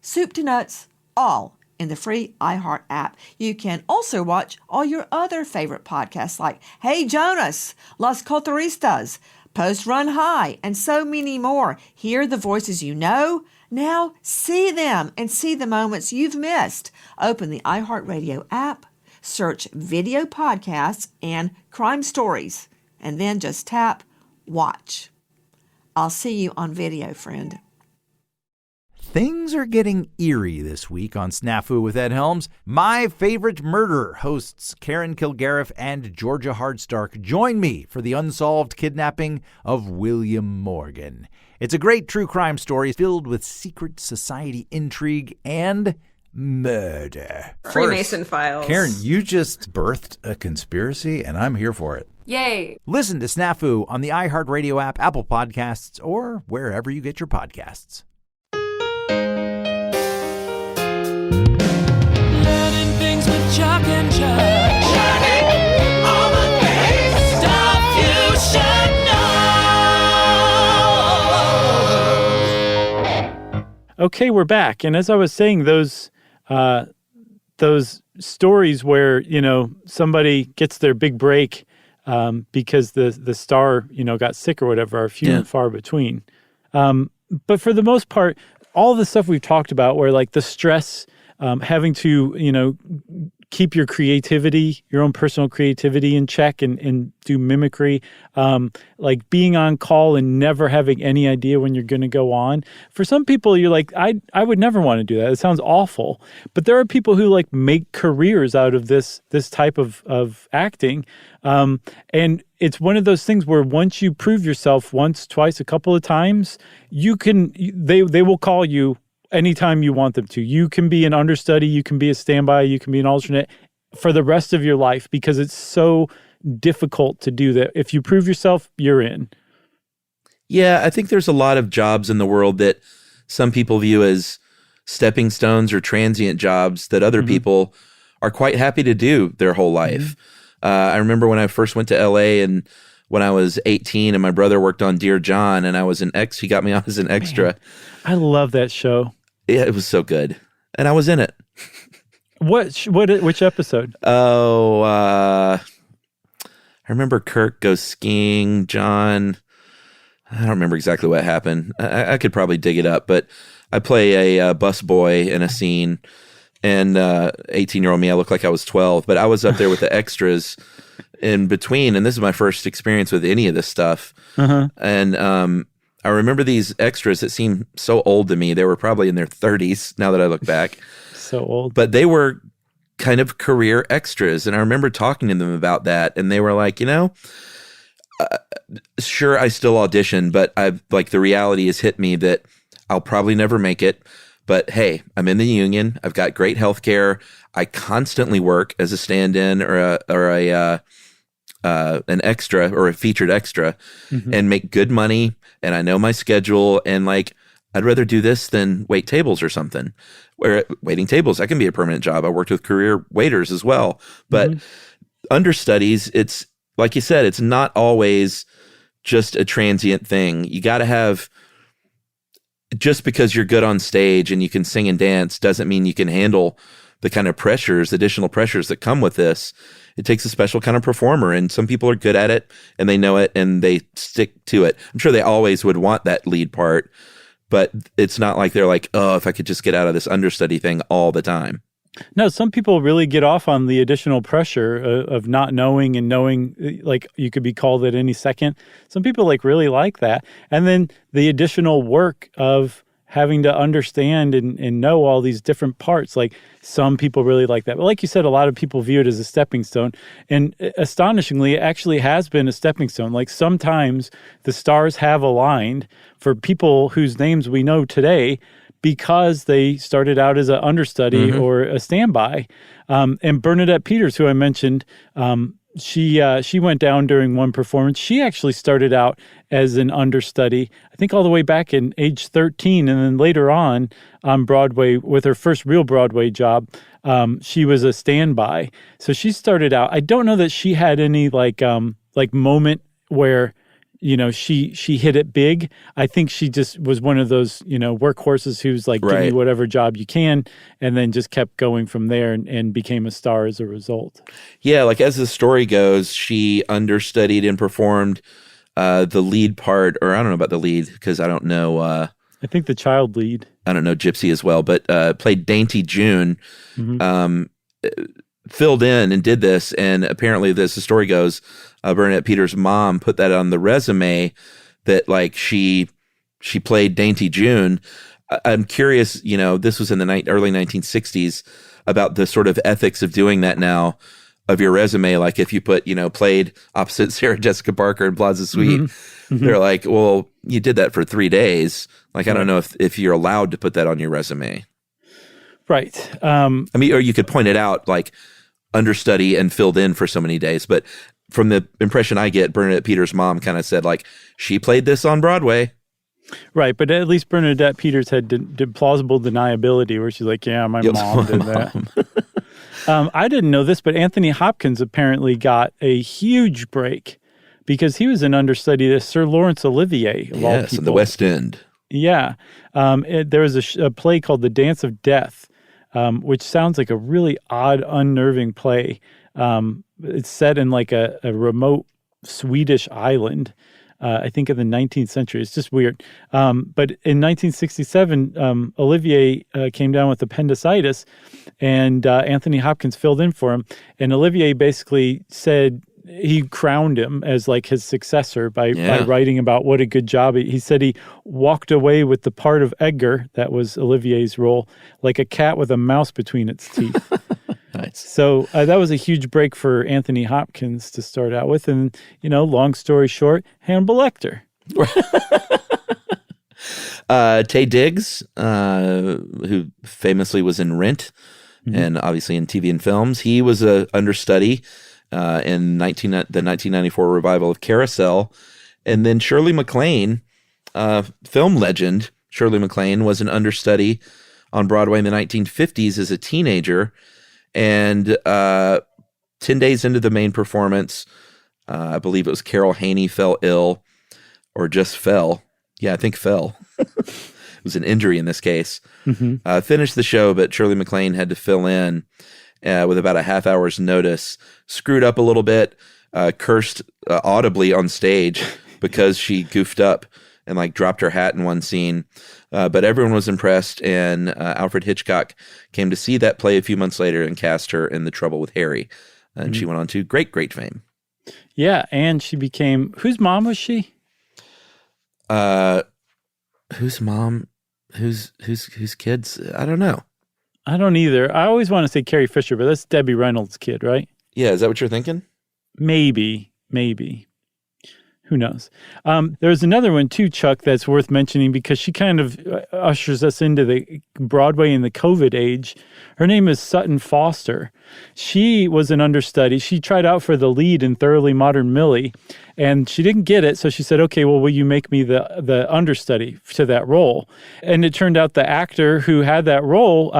soup to nuts, all in the free iHeart app. You can also watch all your other favorite podcasts like Hey Jonas, Las Culturistas, Post Run High, and so many more. Hear the voices you know. Now see them and see the moments you've missed. Open the iHeartRadio app, search video podcasts and Crime Stories. and then just tap watch. I'll see you on video, friend. Things are getting eerie this week on Snafu with Ed Helms. My Favorite Murder hosts Karen Kilgariff and Georgia Hardstark join me for the unsolved kidnapping of William Morgan. It's a great true crime story filled with secret society intrigue and murder. Freemason files. Karen, you just birthed a conspiracy, and I'm here for it. Yay. Listen to Snafu on the iHeartRadio app, Apple Podcasts, or wherever you get your podcasts. Learning things with Chuck and Chuck. Learning all the things. Stuff you should know. Okay, we're back. And as I was saying, those stories where, somebody gets their big break because the star, got sick or whatever are few and far between. But for the most part, all the stuff we've talked about where like the stress, having to, keep your creativity, your own personal creativity in check and do mimicry, like being on call and never having any idea when you're going to go on. For some people, you're like, I would never want to do that. It sounds awful. But there are people who like make careers out of this type of acting. And it's one of those things where once you prove yourself once, twice, a couple of times, they will call you anytime you want them to. You can be an understudy, you can be a standby, you can be an alternate for the rest of your life because it's so difficult to do that. If you prove yourself, you're in. Yeah, I think there's a lot of jobs in the world that some people view as stepping stones or transient jobs that other people are quite happy to do their whole life. I remember when I first went to LA and when I was 18 and my brother worked on Dear John and I was he got me on as an extra. Man, I love that show. Yeah, it was so good. And I was in it. Which episode? Oh, I remember Kirk goes skiing, John. I don't remember exactly what happened. I could probably dig it up, but I play a bus boy in a scene, and 18-year-old me, I look like I was 12, but I was up there with the extras in between, and this is my first experience with any of this stuff. And I remember these extras that seem so old to me. They were probably in their 30s now that I look back. So old. But they were kind of career extras. And I remember talking to them about that. And they were like, sure, I still audition, but the reality has hit me that I'll probably never make it. But hey, I'm in the union. I've got great health care. I constantly work as a stand-in or an extra or a featured extra and make good money. And I know my schedule, and I'd rather do this than wait tables or something. Where waiting tables, that can be a permanent job. I worked with career waiters as well. But understudies, it's like you said, it's not always just a transient thing. You got to have, just because you're good on stage and you can sing and dance doesn't mean you can handle the kind of additional pressures that come with this. It takes a special kind of performer, and some people are good at it and they know it and they stick to it. I'm sure they always would want that lead part, but it's not like they're like, oh, if I could just get out of this understudy thing all the time. No, some people really get off on the additional pressure of not knowing and knowing you could be called at any second. Some people really like that. And then the additional work of having to understand and know all these different parts. Some people really like that. But like you said, a lot of people view it as a stepping stone. And astonishingly, it actually has been a stepping stone. Sometimes the stars have aligned for people whose names we know today because they started out as an understudy or a standby. And Bernadette Peters, who I mentioned, she went down during one performance. She actually started out as an understudy, I think all the way back in age 13. And then later on Broadway, with her first real Broadway job, she was a standby. So she started out. I don't know that she had any moment where, she hit it big. I think she just was one of those, workhorses who's give me whatever job you can, and then just kept going from there and became a star as a result. Yeah, as the story goes, she understudied and performed the lead part, or I don't know about the lead because I don't know. I think the child lead. I don't know Gypsy as well, but played Dainty June. filled in and did this, and apparently, as the story goes, Bernadette Peters' mom put that on the resume that like she played Dainty June. I'm curious, this was in the early 1960s, about the sort of ethics of doing that now of your resume. Like if you put, played opposite Sarah Jessica Parker in Plaza Suite, they're like, well, you did that for 3 days. Like, I don't know if you're allowed to put that on your resume. Right. Or you could point it out like understudy and filled in for so many days. But from the impression I get, Bernadette Peters' mom kind of said like, she played this on Broadway. Right. But at least Bernadette Peters had did plausible deniability where she's like, yeah, my mom did that. I didn't know this, but Anthony Hopkins apparently got a huge break because he was an understudy to Sir Laurence Olivier. Of all people. In the West End. Yeah. There was a play called The Dance of Death, which sounds like a really odd, unnerving play. It's set in like a remote Swedish island, I think in the 19th century. It's just weird. But in 1967, Olivier came down with appendicitis, and Anthony Hopkins filled in for him. And Olivier basically said he crowned him as like his successor by writing about what a good job. He said he walked away with the part of Edgar, that was Olivier's role, like a cat with a mouse between its teeth. Nice. So that was a huge break for Anthony Hopkins to start out with. And, long story short, Hannibal Lecter. Taye Diggs, who famously was in Rent and obviously in TV and films, he was a understudy in the 1994 revival of Carousel. And then Shirley MacLaine, film legend Shirley MacLaine, was an understudy on Broadway in the 1950s as a teenager. And 10 days into the main performance, I believe it was Carol Haney fell ill, or just fell. Yeah, I think fell. It was an injury in this case. Finished the show, but Shirley MacLaine had to fill in with about a half hour's notice. Screwed up a little bit, cursed audibly on stage because she goofed up and like dropped her hat in one scene. But everyone was impressed, and Alfred Hitchcock came to see that play a few months later and cast her in The Trouble with Harry. And she went on to great, great fame. Yeah, and she became... Whose mom was she? Whose mom? Whose kids? I don't know. I don't either. I always want to say Carrie Fisher, but that's Debbie Reynolds' kid, right? Yeah, is that what you're thinking? Maybe. Who knows? There's another one too, Chuck, that's worth mentioning because she kind of ushers us into the Broadway in the COVID age. Her name is Sutton Foster. She was an understudy. She tried out for the lead in Thoroughly Modern Millie, and she didn't get it. So she said, okay, well, will you make me the understudy to that role? And it turned out the actor who had that role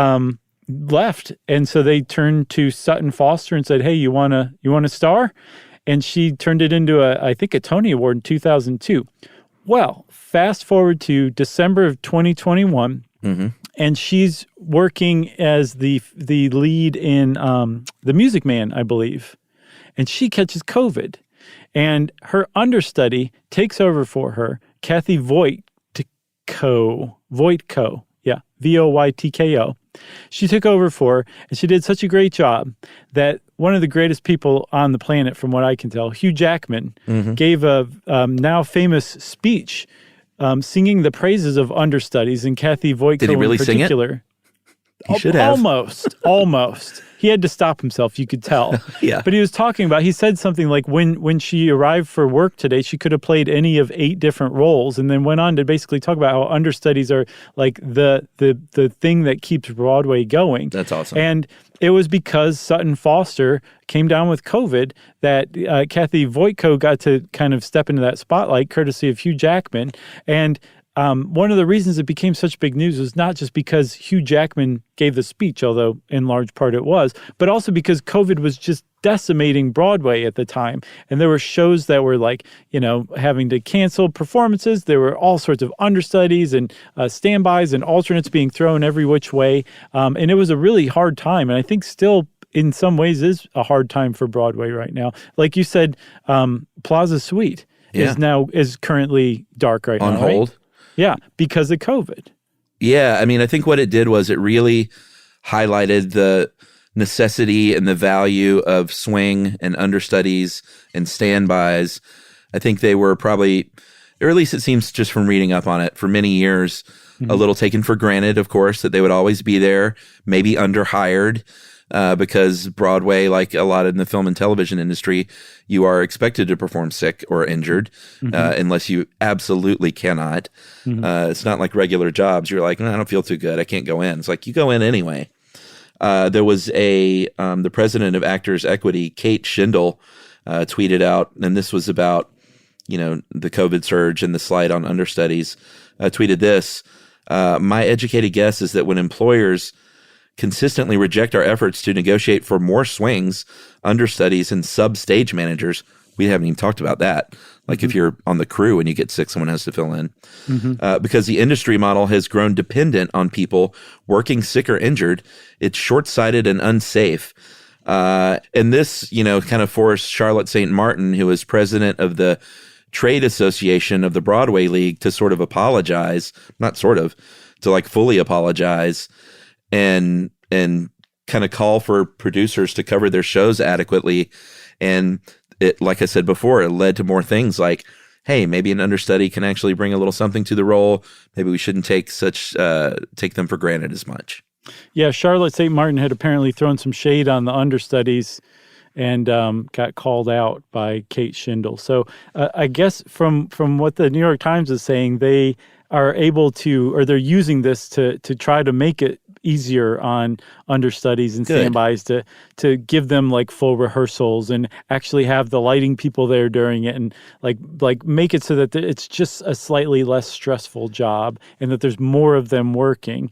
left. And so they turned to Sutton Foster and said, hey, you want to star? And she turned it into I think a Tony Award in 2002. Well, fast forward to December of 2021, and she's working as the lead in The Music Man, I believe. And she catches COVID. And her understudy takes over for her, Kathy Voytko. Yeah, Voytko. She took over for her, and she did such a great job that one of the greatest people on the planet, from what I can tell, Hugh Jackman, gave a now famous speech singing the praises of understudies, and Kathy Voytko Did he really in particular. sing it? He should have. Almost. He had to stop himself, you could tell. Yeah. But he was talking about, he said something like when she arrived for work today, she could have played any of 8 different roles, and then went on to basically talk about how understudies are like the thing that keeps Broadway going. That's awesome. And it was because Sutton Foster came down with COVID that Kathy Voytko got to kind of step into that spotlight, courtesy of Hugh Jackman. And one of the reasons it became such big news was not just because Hugh Jackman gave the speech, although in large part it was, but also because COVID was just decimating Broadway at the time. And there were shows that were like, having to cancel performances. There were all sorts of understudies and standbys and alternates being thrown every which way. And it was a really hard time. And I think still in some ways is a hard time for Broadway right now. Like you said, Plaza Suite is currently dark right now. On hold. Right? Yeah, because of COVID. Yeah, I mean, I think what it did was it really highlighted necessity and the value of swing and understudies and standbys. I think they were probably, or at least it seems just from reading up on it, for many years, a little taken for granted, of course, that they would always be there, maybe underhired, because Broadway, like a lot in the film and television industry, you are expected to perform sick or injured, unless you absolutely cannot. It's not like regular jobs. You're like, I don't feel too good, I can't go in. It's like, you go in anyway. There was the president of Actors Equity, Kate Schindel, tweeted out, and this was about, the COVID surge and the slide on understudies, tweeted this: my educated guess is that when employers consistently reject our efforts to negotiate for more swings, understudies, and sub-stage managers, we haven't even talked about that. Like if you're on the crew and you get sick, someone has to fill in. Because the industry model has grown dependent on people working sick or injured, it's short-sighted and unsafe. And this, kind of forced Charlotte St. Martin, who is president of the Trade Association of the Broadway League, to sort of apologize, to like fully apologize and kind of call for producers to cover their shows adequately. And it, like I said before, it led to more things like, hey, maybe an understudy can actually bring a little something to the role. Maybe we shouldn't take them for granted as much. Yeah, Charlotte St. Martin had apparently thrown some shade on the understudies and got called out by Kate Schindel. So I guess from what the New York Times is saying, they are able to, or they're using this to try to make it easier on understudies and standbys to give them like full rehearsals and actually have the lighting people there during it, and like make it so that it's just a slightly less stressful job and that there's more of them working,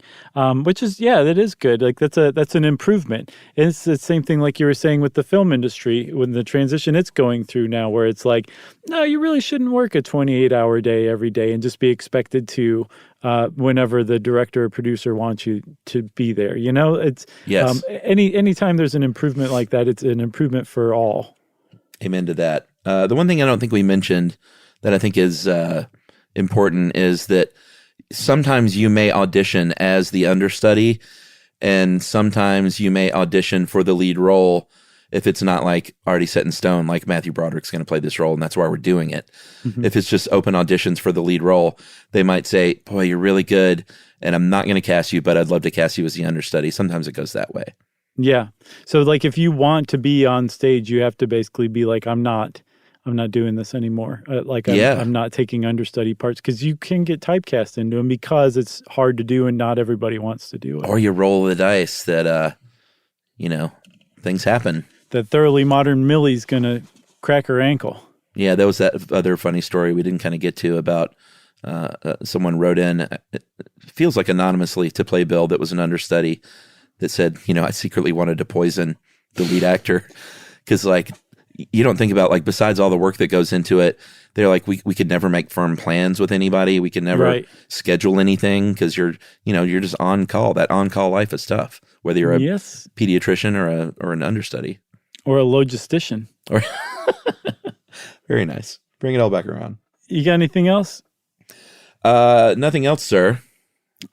which is, that is good. Like that's an improvement. And it's the same thing like you were saying with the film industry, when the transition it's going through now, where it's like, no, you really shouldn't work a 28-hour day every day and just be expected to whenever the director or producer wants you to be there. It's anytime there's an improvement like that, it's an improvement for all. Amen to that. The one thing I don't think we mentioned that I think is important is that sometimes you may audition as the understudy, and sometimes you may audition for the lead role if it's not like already set in stone, like Matthew Broderick's going to play this role and that's why we're doing it. If it's just open auditions for the lead role, they might say, boy, you're really good and I'm not going to cast you, but I'd love to cast you as the understudy. Sometimes it goes that way. Yeah. So like if you want to be on stage, you have to basically be like, I'm not doing this anymore. I'm not taking understudy parts, because you can get typecast into them because it's hard to do and not everybody wants to do it. Or you roll the dice that, things happen. That thoroughly modern Millie's going to crack her ankle. Yeah, that was that other funny story we didn't kind of get to about someone wrote in, it feels like anonymously, to play Bill, that was an understudy, that said, I secretly wanted to poison the lead actor. Because, you don't think about, besides all the work that goes into it, they're like, we could never make firm plans with anybody. We can never schedule anything because you're just on call. That on-call life is tough, whether you're a pediatrician or an understudy. Or a logistician. Very nice. Bring it all back around. You got anything else? Nothing else, sir.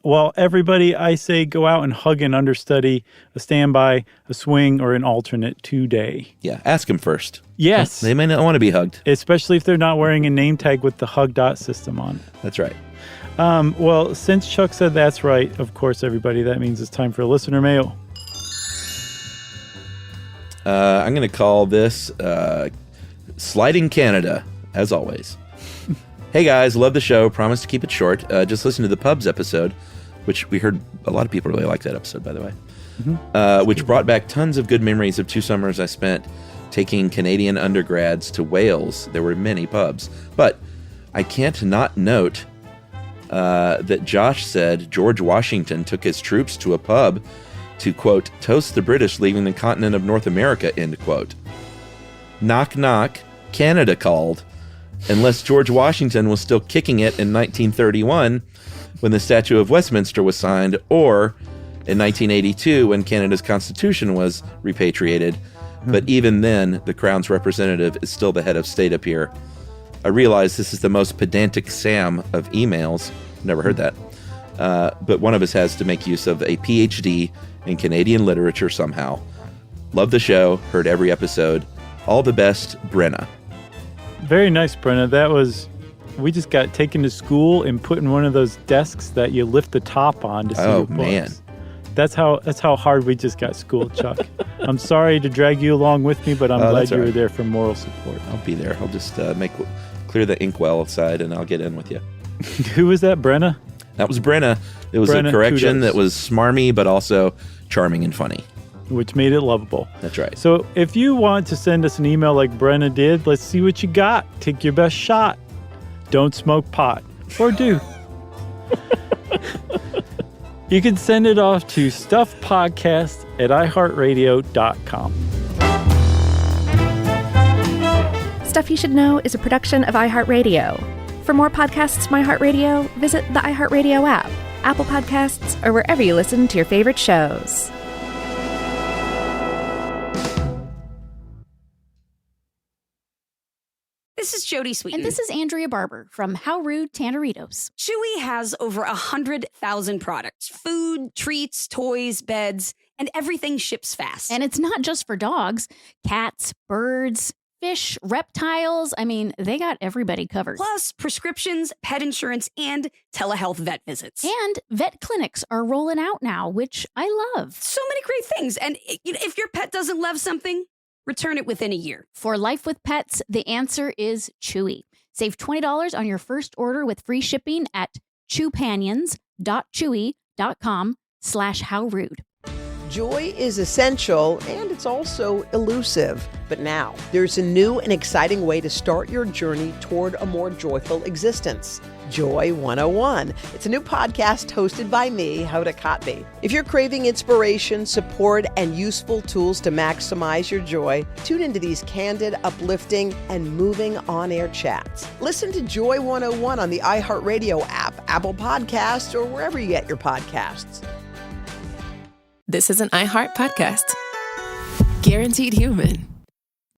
Well, everybody, I say go out and hug an understudy, a standby, a swing, or an alternate today. Yeah, ask them first. Yes. They may not want to be hugged. Especially if they're not wearing a name tag with the hug dot system on. That's right. Well, since Chuck said that's right, of course, everybody, that means it's time for listener mail. I'm going to call this Sliding Canada, as always. Hey guys, love the show. Promise to keep it short. Just listen to the Pubs episode, which we heard a lot of people really like that episode, by the way, which brought back tons of good memories of 2 summers I spent taking Canadian undergrads to Wales. There were many pubs, but I can't not note that Josh said George Washington took his troops to a pub to, quote, toast the British leaving the continent of North America, end quote. Knock, knock, Canada called. Unless George Washington was still kicking it in 1931 when the Statute of Westminster was signed, or in 1982 when Canada's Constitution was repatriated. But even then, the Crown's representative is still the head of state up here. I realize this is the most pedantic Sam of emails. Never heard that. But one of us has to make use of a PhD in Canadian literature somehow. Love the show. Heard every episode. All the best, Brenna. Very nice, Brenna. We just got taken to school and put in one of those desks that you lift the top on to see your books. Man. That's how hard we just got schooled, Chuck. I'm sorry to drag you along with me, but I'm glad you were there for moral support. I'll be there. I'll just clear the inkwell side, and I'll get in with you. Who was that, Brenna? That was Brenna. It was Brenna, a correction kudos. that was smarmy, but also charming and funny. Which made it lovable. That's right. So if you want to send us an email like Brenna did, let's see what you got. Take your best shot. Don't smoke pot. Or do. You can send it off to stuffpodcast@iheartradio.com. Stuff You Should Know is a production of iHeartRadio. For more podcasts from iHeartRadio, visit the iHeartRadio app, Apple Podcasts, or wherever you listen to your favorite shows. This is Jody Sweeten. And this is Andrea Barber from How Rude Tanneritos. Chewy has over 100,000 products. Food, treats, toys, beds, and everything ships fast. And it's not just for dogs. Cats, birds, fish, reptiles. I mean, they got everybody covered. Plus, prescriptions, pet insurance, and telehealth vet visits. And vet clinics are rolling out now, which I love. So many great things. And if your pet doesn't love something, return it within a year. For life with pets, the answer is Chewy. Save $20 on your first order with free shipping at chewpanions.chewy.com/howrude. Joy is essential, and it's also elusive. But now, there's a new and exciting way to start your journey toward a more joyful existence. Joy 101. It's a new podcast hosted by me, Hoda Kotb. If you're craving inspiration, support, and useful tools to maximize your joy, tune into these candid, uplifting, and moving on-air chats. Listen to Joy 101 on the iHeartRadio app, Apple Podcasts, or wherever you get your podcasts. This is an iHeart podcast. Guaranteed human.